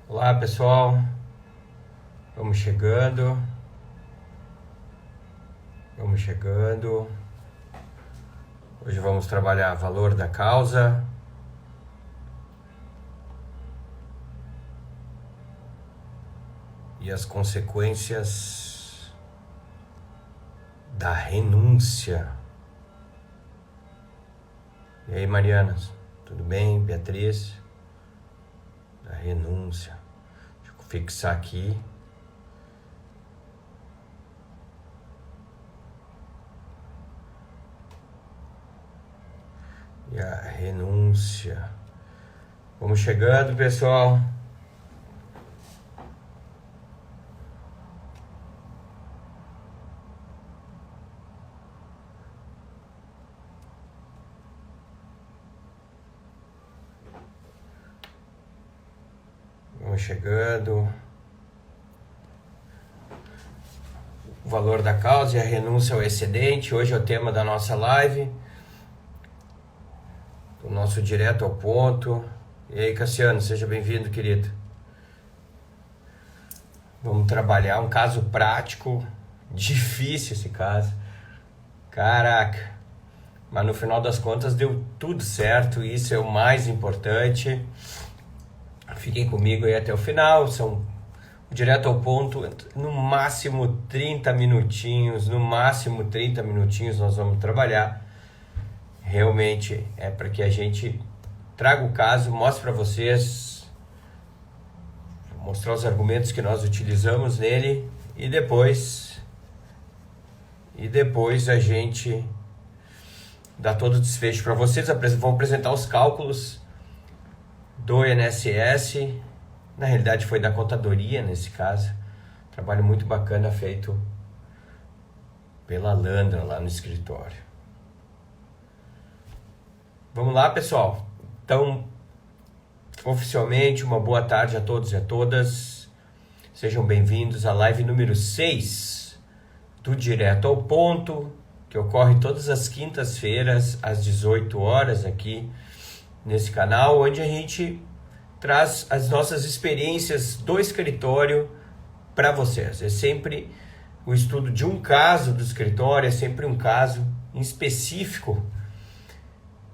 Olá pessoal, vamos chegando. Hoje vamos trabalhar valor da causa. E as consequências da renúncia. E aí, Marianas, tudo bem? Beatriz? Da renúncia. Deixa eu fixar aqui. E a renúncia. Vamos chegando, pessoal. Chegando. O valor da causa e a renúncia ao excedente. Hoje é o tema da nossa live. O nosso direto ao ponto. E aí, Cassiano, seja bem-vindo, querido. Vamos trabalhar um caso prático. Difícil esse caso. Caraca. Mas no final das contas deu tudo certo. E isso é o mais importante. Fiquem comigo aí até o final, são direto ao ponto, no máximo 30 minutinhos, nós vamos trabalhar. Realmente é para que a gente traga o caso, mostre para vocês, mostrar os argumentos que nós utilizamos nele e depois a gente dá todo o desfecho para vocês. Vou apresentar os cálculos do INSS, na realidade foi da contadoria nesse caso, trabalho muito bacana feito pela Landra lá no escritório. Vamos lá, pessoal, então oficialmente uma boa tarde a todos e a todas, sejam bem-vindos à live número 6 do Direto ao Ponto, que ocorre todas as quintas-feiras às 18 horas aqui nesse canal, onde a gente traz as nossas experiências do escritório para vocês. É sempre o estudo de um caso do escritório, é sempre um caso em específico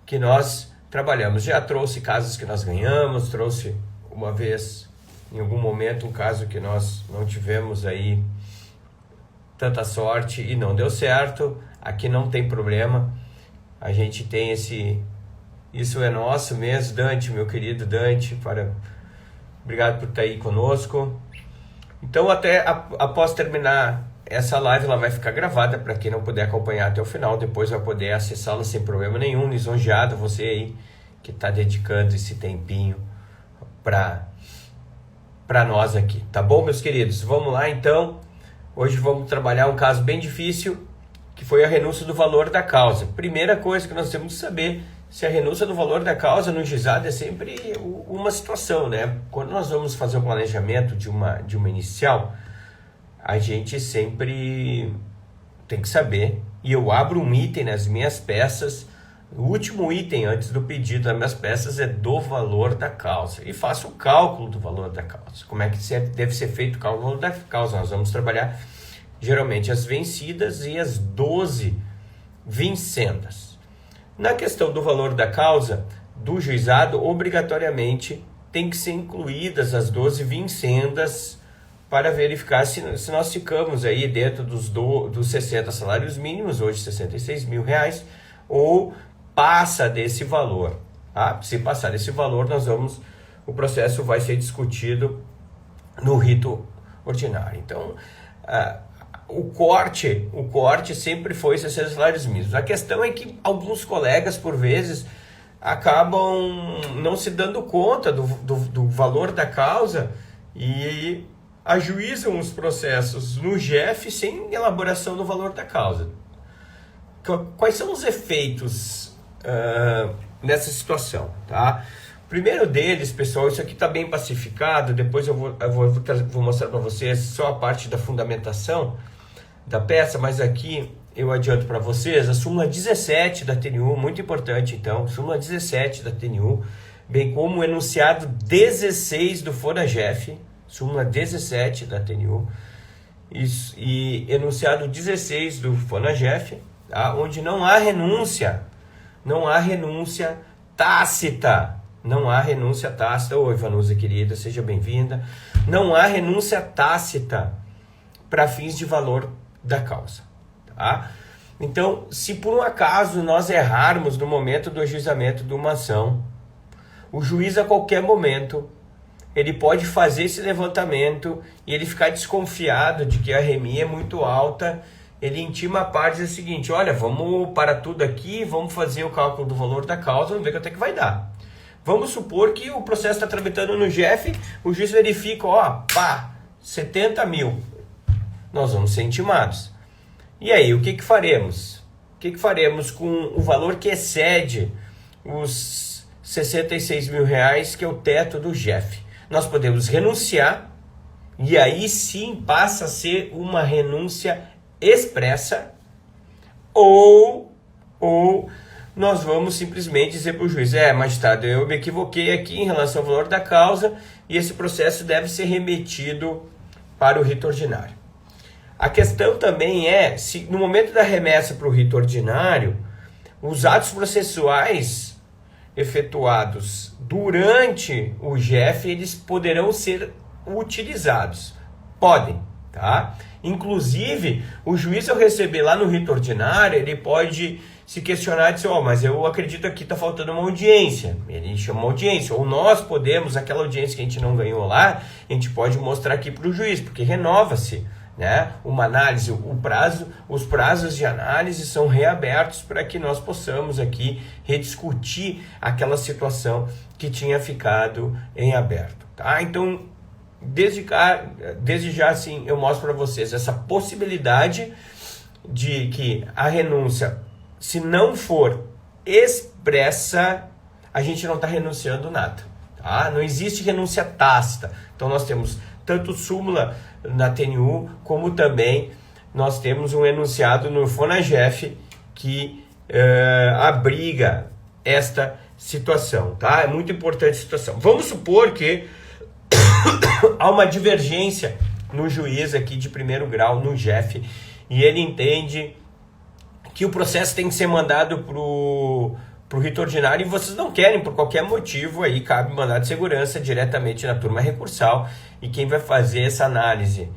que nós trabalhamos. Já trouxe casos que nós ganhamos, trouxe uma vez, em algum momento, um caso que nós não tivemos aí tanta sorte e não deu certo. Aqui não tem problema, a gente tem isso é nosso mesmo, Dante, meu querido Dante, obrigado por estar aí conosco. Então, até após terminar essa live, ela vai ficar gravada para quem não puder acompanhar até o final, depois vai poder acessá-la sem problema nenhum. Lisonjeado você aí que está dedicando esse tempinho para nós aqui, tá bom, meus queridos? Vamos lá, então. Hoje vamos trabalhar um caso bem difícil, que foi a renúncia do valor da causa. Primeira coisa que nós temos que saber, se a renúncia do valor da causa no juizado é sempre uma situação, né? Quando nós vamos fazer o planejamento de uma inicial, a gente sempre tem que saber, e eu abro um item nas minhas peças, o último item antes do pedido das minhas peças é do valor da causa, e faço o cálculo do valor da causa. Como é que deve ser feito o cálculo da causa? Nós vamos trabalhar geralmente as vencidas e as 12 vincendas. Na questão do valor da causa, do juizado, obrigatoriamente tem que ser incluídas as 12 vincendas para verificar se nós ficamos aí dentro dos 60 salários mínimos, hoje R$66 mil, ou passa desse valor. Tá? Se passar desse valor, o processo vai ser discutido no rito ordinário. Então, o corte sempre foi 60 salários mínimos. A questão é que alguns colegas, por vezes, acabam não se dando conta do valor da causa e ajuizam os processos no GEF sem elaboração do valor da causa. Quais são os efeitos nessa situação? Tá? Primeiro deles, pessoal, isso aqui está bem pacificado, depois eu vou mostrar para vocês só a parte da fundamentação da peça, mas aqui eu adianto para vocês, a súmula 17 da TNU, muito importante então, súmula 17 da TNU, bem como o enunciado 16 do FONAGEF, súmula 17 da TNU, e enunciado 16 do FONAGEF, tá? Onde não há renúncia tácita, não há renúncia tácita. Oi, Vanusa querida, seja bem-vinda. Não há renúncia tácita para fins de valor da causa, tá? Então, se por um acaso nós errarmos no momento do ajuizamento de uma ação, o juiz a qualquer momento ele pode fazer esse levantamento e ele ficar desconfiado de que a RMI é muito alta, ele intima a parte e diz o seguinte: olha, vamos parar tudo aqui, vamos fazer o cálculo do valor da causa, vamos ver quanto é que vai dar. Vamos supor que o processo está tramitando no GEF, o juiz verifica, 70 mil. Nós vamos ser intimados. E aí, o que faremos? O que faremos com o valor que excede os 66 mil reais, que é o teto do GEF? Nós podemos renunciar, e aí sim passa a ser uma renúncia expressa, ou nós vamos simplesmente dizer para o juiz: magistrado, eu me equivoquei aqui em relação ao valor da causa e esse processo deve ser remetido para o rito ordinário. A questão também é se no momento da remessa para o rito ordinário, os atos processuais efetuados durante o GEF, eles poderão ser utilizados. Podem, tá? Inclusive, o juiz, ao receber lá no rito ordinário, ele pode se questionar e dizer: mas eu acredito que está faltando uma audiência. Ele chama uma audiência. Ou nós podemos, aquela audiência que a gente não ganhou lá, a gente pode mostrar aqui para o juiz, porque renova-se, né? Uma análise, os prazos de análise são reabertos para que nós possamos aqui rediscutir aquela situação que tinha ficado em aberto, tá? Então, desde já, assim, eu mostro para vocês essa possibilidade de que a renúncia, se não for expressa, a gente não está renunciando nada, tá? Não existe renúncia tácita. Então, nós temos tanto súmula na TNU, como também nós temos um enunciado no FONAGEF que abriga esta situação, tá? É muito importante a situação. Vamos supor que há uma divergência no juiz aqui de primeiro grau, no GEF, e ele entende que o processo tem que ser mandado para o rito ordinário e vocês não querem, por qualquer motivo, aí cabe mandado de segurança diretamente na turma recursal, e quem vai fazer essa análise,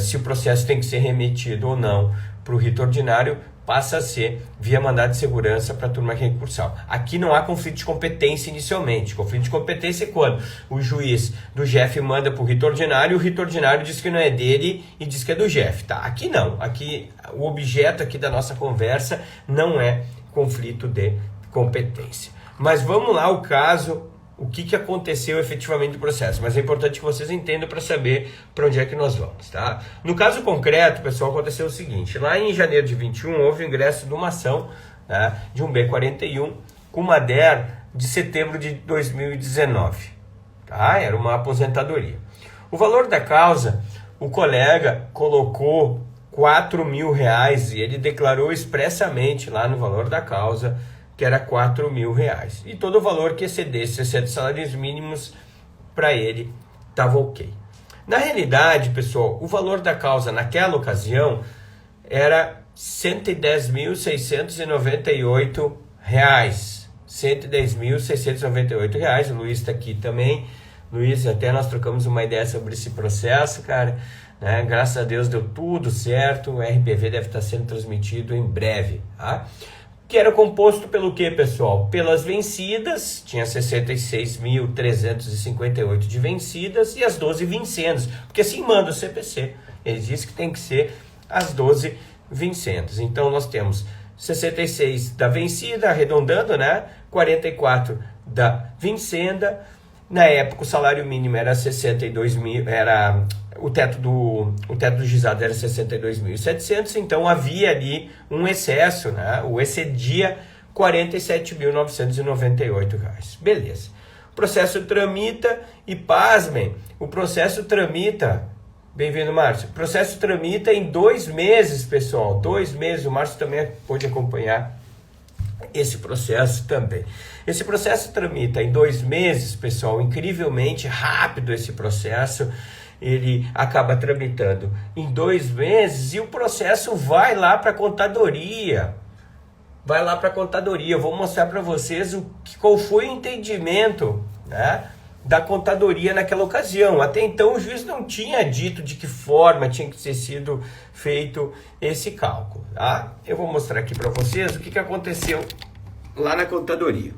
se o processo tem que ser remetido ou não para o rito ordinário, passa a ser via mandado de segurança para a turma recursal. Aqui não há conflito de competência inicialmente. Conflito de competência é quando o juiz do GEF manda para o rito ordinário, o rito ordinário diz que não é dele e diz que é do GEF, tá? Aqui não. Aqui o objeto aqui da nossa conversa não é conflito de competência. Mas vamos lá o caso, o que aconteceu efetivamente no processo. Mas é importante que vocês entendam para saber para onde é que nós vamos, tá? No caso concreto, pessoal, aconteceu o seguinte: lá em janeiro de 21 houve o ingresso de uma ação, né, de um B41 com uma DER de setembro de 2019, tá? Era uma aposentadoria. O valor da causa, o colega colocou R$4.000 e ele declarou expressamente lá no valor da causa que era R$4.000. E todo o valor que excedesse 60 salários mínimos, para ele, estava ok. Na realidade, pessoal, o valor da causa naquela ocasião era R$110.698. R$110.698. O Luiz está aqui também. Luiz, até nós trocamos uma ideia sobre esse processo, cara, né? Graças a Deus deu tudo certo. O RPV deve estar sendo transmitido em breve, tá? Que era composto pelo que, pessoal? Pelas vencidas, tinha 66.358 de vencidas e as 12 vincendas, porque assim manda o CPC, ele diz que tem que ser as 12 vincendas. Então nós temos 66 da vencida, arredondando, né? 44 da vincenda. Na época o salário mínimo era 62 mil, era o teto do juizado era 62.700, então havia ali um excesso, né? O excedia R$47.998. Beleza. O processo tramita e, pasmem, o processo tramita Bem-vindo, Márcio. O processo tramita em 2 meses, pessoal. 2 meses. O Márcio também pode acompanhar esse processo também. Esse processo tramita em 2 meses, pessoal. Incrivelmente rápido esse processo. Ele acaba tramitando em 2 meses e o processo vai lá para a contadoria. Vai lá para a contadoria. Eu vou mostrar para vocês qual foi o entendimento, né, da contadoria naquela ocasião. Até então o juiz não tinha dito de que forma tinha que ter sido feito esse cálculo, tá? Eu vou mostrar aqui para vocês o que aconteceu lá na contadoria.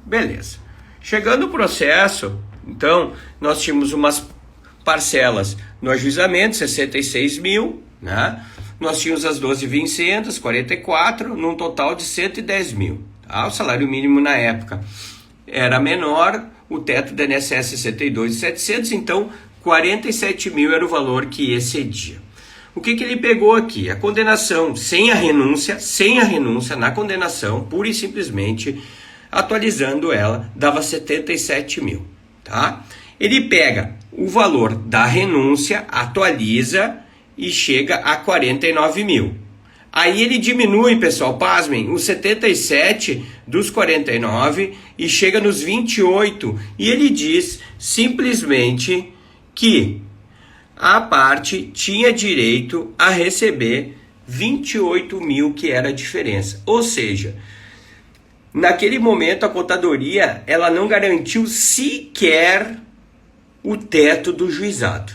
Beleza. Chegando o processo, então, nós tínhamos umas parcelas no ajuizamento, 66 mil, né? Nós tínhamos as 12 vincendas, 44, num total de 110 mil. Tá? O salário mínimo na época era menor, o teto do INSS 62.700, então 47 mil era o valor que excedia. O que ele pegou aqui? A condenação sem a renúncia na condenação, pura e simplesmente, atualizando ela, dava 77 mil. Tá? Ele pega o valor da renúncia, atualiza e chega a 49 mil. Aí ele diminui, pessoal, pasmem, os 77 dos 49 e chega nos 28. E ele diz simplesmente que a parte tinha direito a receber 28 mil, que era a diferença. Ou seja, naquele momento a contadoria ela não garantiu sequer o teto do juizado.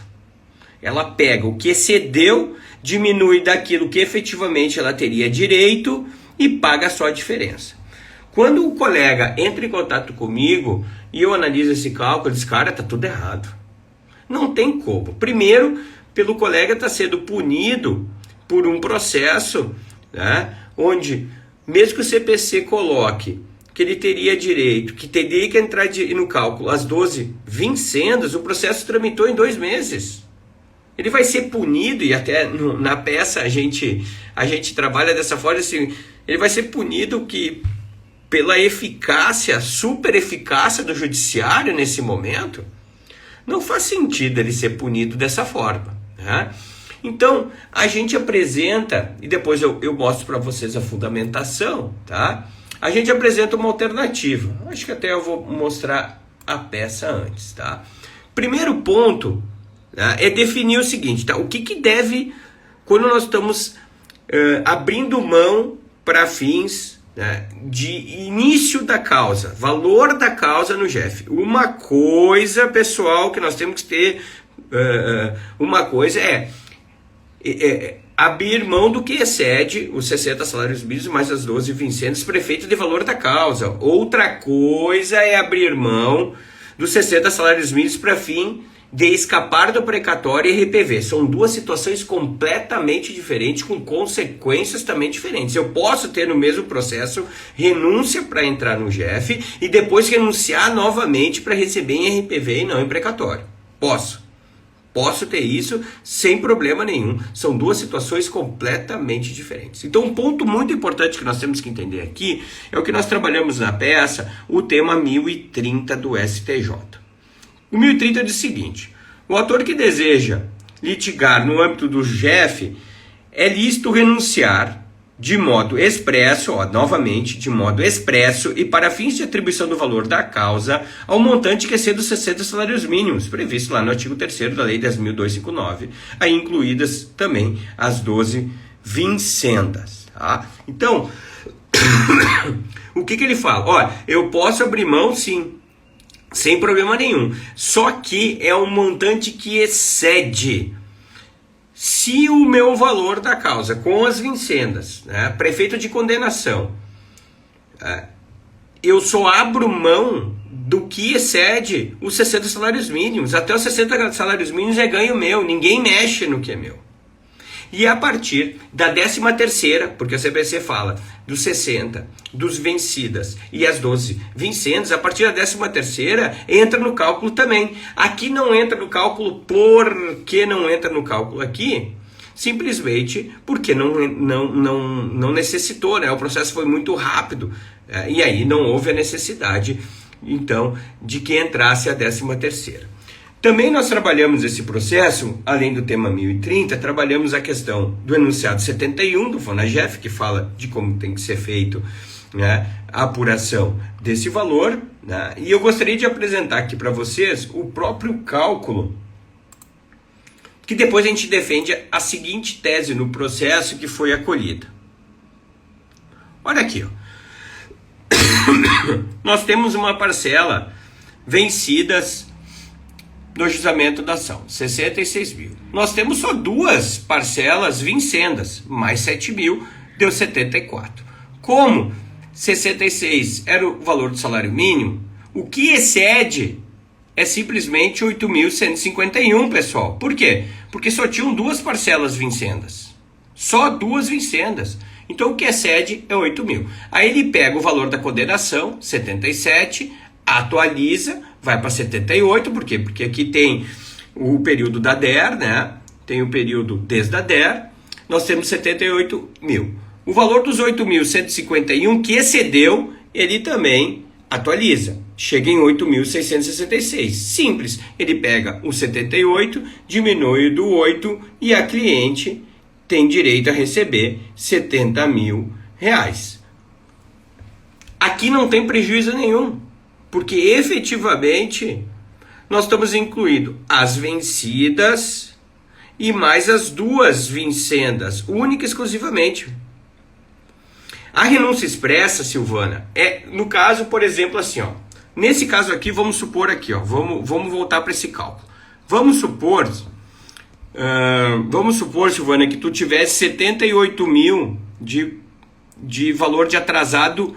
Ela pega o que excedeu, diminui daquilo que efetivamente ela teria direito e paga só a diferença. Quando o colega entra em contato comigo e eu analiso esse cálculo, eu digo, cara, tá tudo errado. Não tem como. Primeiro, pelo colega estar sendo punido por um processo, né, onde, mesmo que o CPC coloque que ele teria direito, que teria que entrar no cálculo as 12 vincendas, o processo tramitou em 2 meses. Ele vai ser punido, e até na peça a gente trabalha dessa forma, assim, ele vai ser punido que pela eficácia, super eficácia do judiciário nesse momento, não faz sentido ele ser punido dessa forma, né? Então, a gente apresenta, e depois eu mostro para vocês a fundamentação, tá? A gente apresenta uma alternativa. Acho que até eu vou mostrar a peça antes, tá? Primeiro ponto, né, é definir o seguinte, tá? O que deve, quando nós estamos abrindo mão para fins, né, de início da causa, valor da causa no GEF. Uma coisa, pessoal, que nós temos que ter, uma coisa é abrir mão do que excede os 60 salários mínimos mais as 12 vincendas prefeitos de valor da causa. Outra coisa é abrir mão dos 60 salários mínimos para fim de escapar do precatório e RPV. São 2 situações completamente diferentes, com consequências também diferentes. Eu posso ter no mesmo processo renúncia para entrar no GEF e depois renunciar novamente para receber em RPV e não em precatório. Posso ter isso sem problema nenhum. São 2 situações completamente diferentes. Então, um ponto muito importante que nós temos que entender aqui é o que nós trabalhamos na peça, o tema 1030 do STJ. O 1030 diz o seguinte: o autor que deseja litigar no âmbito do GEF é lícito renunciar de modo expresso, novamente, de modo expresso e para fins de atribuição do valor da causa ao montante que exceda os 60 salários mínimos, previsto lá no artigo 3º da Lei 10.259, aí incluídas também as 12 vincendas. Tá? Então, o que ele fala? Olha, eu posso abrir mão, sim, sem problema nenhum, só que é um montante que excede. Se o meu valor da causa com as vincendas, né, prefeito de condenação, eu só abro mão do que excede os 60 salários mínimos. Até os 60 salários mínimos é ganho meu, ninguém mexe no que é meu. E a partir da 13ª, porque a CPC fala dos 60, dos vencidas e as 12 vincendas, a partir da 13ª entra no cálculo também. Aqui não entra no cálculo. Por que não entra no cálculo aqui? Simplesmente porque não necessitou, né? O processo foi muito rápido, e aí não houve a necessidade, então, de que entrasse a 13ª. Também nós trabalhamos esse processo, além do tema 1030, trabalhamos a questão do enunciado 71 do FONAGEF, que fala de como tem que ser feito, né, a apuração desse valor, né, e eu gostaria de apresentar aqui para vocês o próprio cálculo, que depois a gente defende a seguinte tese no processo que foi acolhida. Olha aqui, ó. Nós temos uma parcela vencidas no juizamento da ação, 66 mil. Nós temos só duas parcelas vincendas, mais 7 mil, deu 74. Como 66 era o valor do salário mínimo, o que excede é simplesmente 8.151, pessoal. Por quê? Porque só tinham duas parcelas vincendas. Só duas vincendas. Então o que excede é 8 mil. Aí ele pega o valor da condenação, 77, atualiza, vai para 78, por quê? Porque aqui tem o período da DER, né? Tem o período desde a DER, nós temos 78 mil. O valor dos 8.151 que excedeu, ele também atualiza. Chega em 8.666. Simples. Ele pega o 78, diminui do 8 e a cliente tem direito a receber 70 mil reais. Aqui não tem prejuízo nenhum, porque efetivamente nós estamos incluindo as vencidas e mais as duas vincendas, única e exclusivamente. A renúncia expressa, Silvana, é no caso, por exemplo, assim, ó. Nesse caso aqui, vamos supor aqui, ó. Vamos voltar para esse cálculo. Vamos supor, Silvana, que tu tivesse 78 mil de valor de atrasado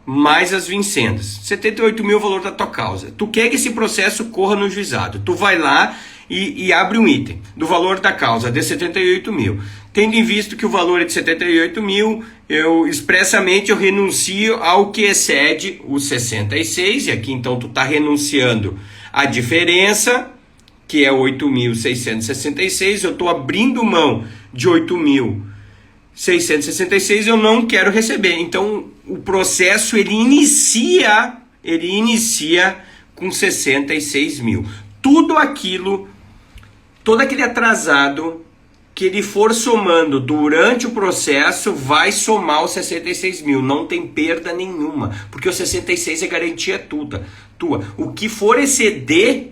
mais as vincendas. 78 mil é o valor da tua causa. Tu quer que esse processo corra no juizado. Tu vai lá e abre um item do valor da causa de 78 mil. Tendo em vista que o valor é de 78 mil, eu renuncio ao que excede os 66, e aqui então tu está renunciando à diferença, que é 8.666, eu estou abrindo mão de 8.666, eu não quero receber. Então o processo ele inicia com 66 mil. Todo aquele atrasado que ele for somando durante o processo vai somar os 66 mil, não tem perda nenhuma, porque o 66 é garantia tua. O que for exceder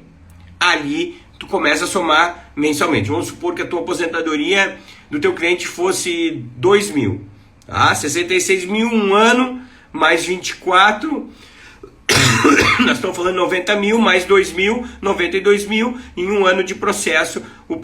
ali, tu começa a somar mensalmente. Vamos supor que a tua aposentadoria do teu cliente fosse 2 mil, tá? 66 mil um ano, mais 24, nós estamos falando 90 mil, mais 2 mil, 92 mil, em um ano de processo, o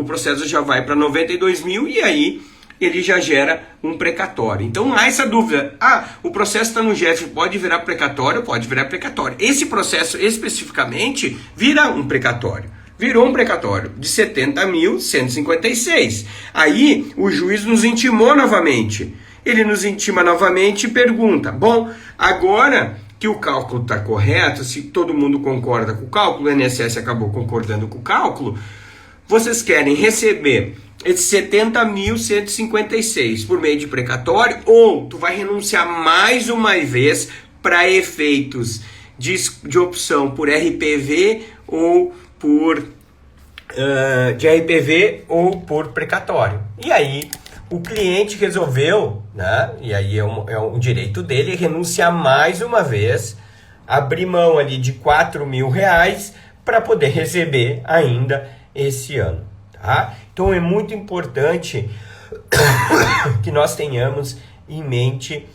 processo já vai para 92 mil e aí ele já gera um precatório. Então há essa dúvida, o processo está no GF, pode virar precatório? Pode virar precatório. Esse processo especificamente vira um precatório. Virou um precatório de 70.156. Aí o juiz nos intimou novamente. Ele nos intima novamente e pergunta, bom, agora que o cálculo está correto, se todo mundo concorda com o cálculo, o INSS acabou concordando com o cálculo, vocês querem receber esses 70.156 por meio de precatório, ou tu vai renunciar mais uma vez para efeitos de opção por RPV ou por precatório. E aí o cliente resolveu, né, e aí é um direito dele, renunciar mais uma vez, abrir mão ali de 4 mil reais para poder receber ainda esse ano. Tá? Então é muito importante que nós tenhamos em mente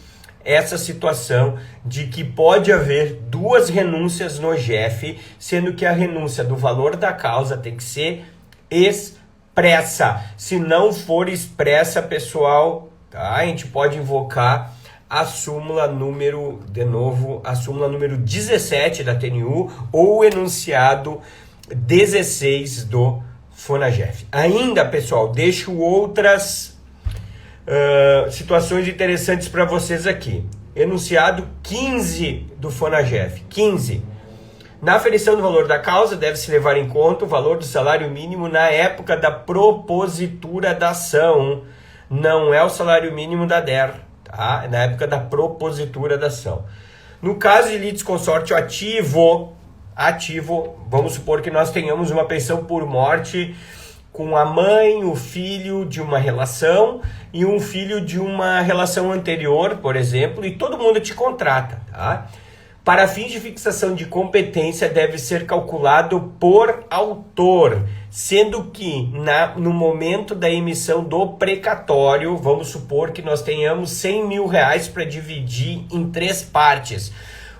essa situação de que pode haver duas renúncias no GF, sendo que a renúncia do valor da causa tem que ser expressa. Se não for expressa, pessoal, tá? A gente pode invocar a súmula número 17 da TNU ou o enunciado 16 do FONAGEF. Ainda, pessoal, deixo outras situações interessantes para vocês aqui. Enunciado 15 do FONAGEF. 15. Na aferição do valor da causa, deve-se levar em conta o valor do salário mínimo na época da propositura da ação. Não é o salário mínimo da DER, tá? Na época da propositura da ação. No caso de litisconsórcio ativo, ativo. Vamos supor que nós tenhamos uma pensão por morte com a mãe, o filho de uma relação e um filho de uma relação anterior, por exemplo, e todo mundo te contrata, tá? Para fins de fixação de competência, deve ser calculado por autor, sendo que no momento da emissão do precatório, vamos supor que nós tenhamos 100 mil reais para dividir em 3 partes.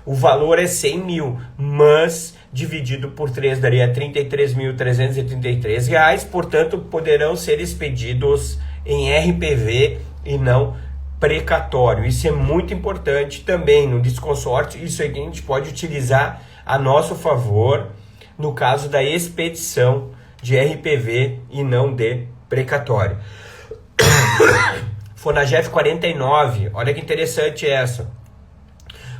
O valor é 100 mil, mas dividido por 3 daria R$ 33.333, portanto, poderão ser expedidos em RPV e não precatório. Isso é muito importante também no desconsórcio. Isso aqui a gente pode utilizar a nosso favor no caso da expedição de RPV e não de precatório. Fonagef 49, olha que interessante essa.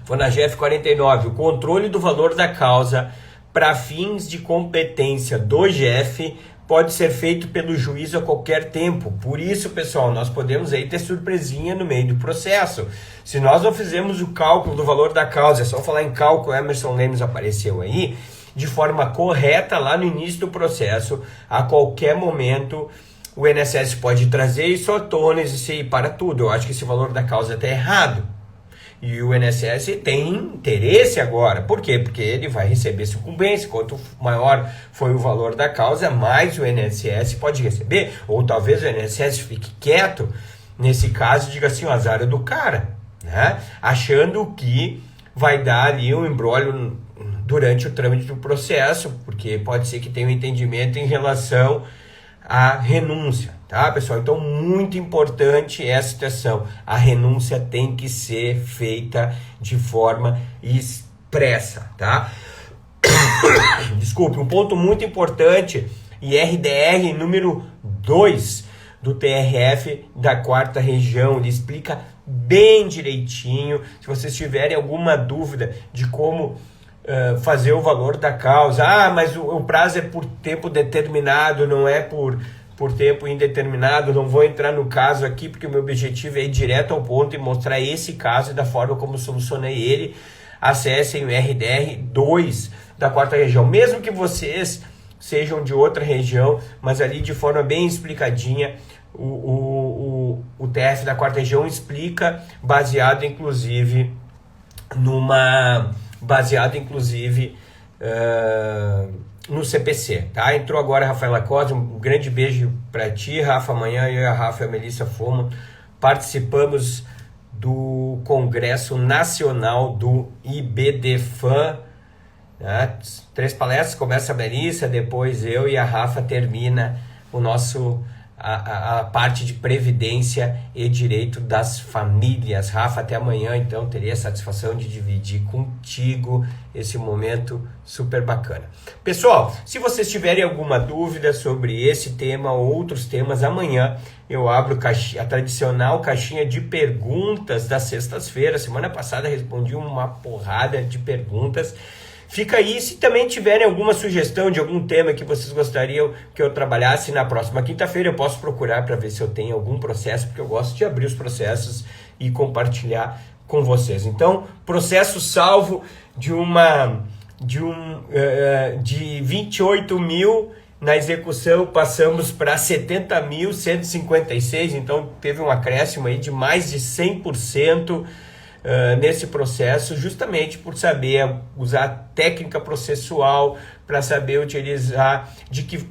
Fonagef 49, o controle do valor da causa para fins de competência do GF pode ser feito pelo juiz a qualquer tempo. Por isso, pessoal, nós podemos aí ter surpresinha no meio do processo. Se nós não fizermos o cálculo do valor da causa, é só falar em cálculo, Emerson Lemos apareceu aí, de forma correta lá no início do processo, a qualquer momento o INSS pode trazer isso à tona e para tudo. Eu acho que esse valor da causa está errado. E o INSS tem interesse agora. Por quê? Porque ele vai receber sucumbência. Quanto maior foi o valor da causa, mais o INSS pode receber. Ou talvez o INSS fique quieto, nesse caso, diga assim, o azar é do cara, né? Achando que vai dar ali um imbróglio durante o trâmite do processo, porque pode ser que tenha um entendimento em relação à renúncia. Tá, pessoal? Então, muito importante essa situação. A renúncia tem que ser feita de forma expressa, tá? Desculpe, um ponto muito importante, IRDR número 2 do TRF da 4ª Região, ele explica bem direitinho. Se vocês tiverem alguma dúvida de como fazer o valor da causa, mas o prazo é por tempo determinado, não é por tempo indeterminado, não vou entrar no caso aqui, porque o meu objetivo é ir direto ao ponto e mostrar esse caso e da forma como solucionei ele. Acessem o RDR 2 da 4ª Região, mesmo que vocês sejam de outra região, mas ali de forma bem explicadinha, o TF da 4ª Região explica, baseado inclusive no CPC, tá? Entrou agora a Rafaela Costa, um grande beijo para ti, Rafa. Amanhã eu e a Rafa e a Melissa fomos, participamos do Congresso Nacional do IBDFAN, né? 3 palestras, começa a Melissa, depois eu e a Rafa termina o nosso a parte de previdência e direito das famílias. Rafa, até amanhã, então, terei a satisfação de dividir contigo esse momento super bacana. Pessoal, se vocês tiverem alguma dúvida sobre esse tema ou outros temas, amanhã eu abro a tradicional caixinha de perguntas das sextas-feiras. Semana passada respondi uma porrada de perguntas. Fica aí, se também tiverem alguma sugestão de algum tema que vocês gostariam que eu trabalhasse na próxima quinta-feira, eu posso procurar para ver se eu tenho algum processo, porque eu gosto de abrir os processos e compartilhar com vocês. Então, processo salvo de 28 mil na execução, passamos para 70.156, então teve um acréscimo aí de mais de 100%. Nesse processo, justamente por saber usar técnica processual, para saber utilizar,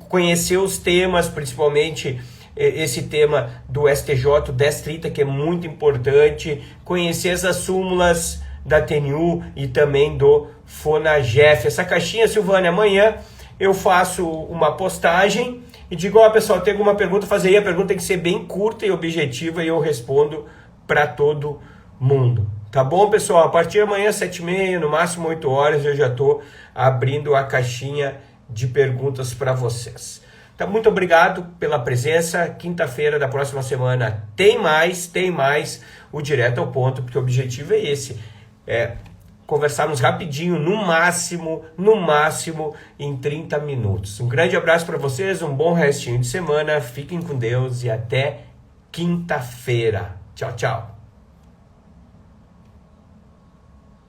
conhecer os temas, principalmente esse tema do STJ, do 1030, que é muito importante, conhecer as súmulas da TNU e também do Fonagef. Essa caixinha, Silvânia, amanhã eu faço uma postagem e digo, pessoal, tem alguma pergunta? Fazer aí, a pergunta tem que ser bem curta e objetiva e eu respondo para todo mundo. Tá bom, pessoal? A partir de amanhã, 7h30, no máximo 8 horas, eu já estou abrindo a caixinha de perguntas para vocês. Então, muito obrigado pela presença. Quinta-feira da próxima semana tem mais o Direto ao Ponto, porque o objetivo é esse, conversarmos rapidinho, no máximo, em 30 minutos. Um grande abraço para vocês, um bom restinho de semana, fiquem com Deus e até quinta-feira. Tchau, tchau.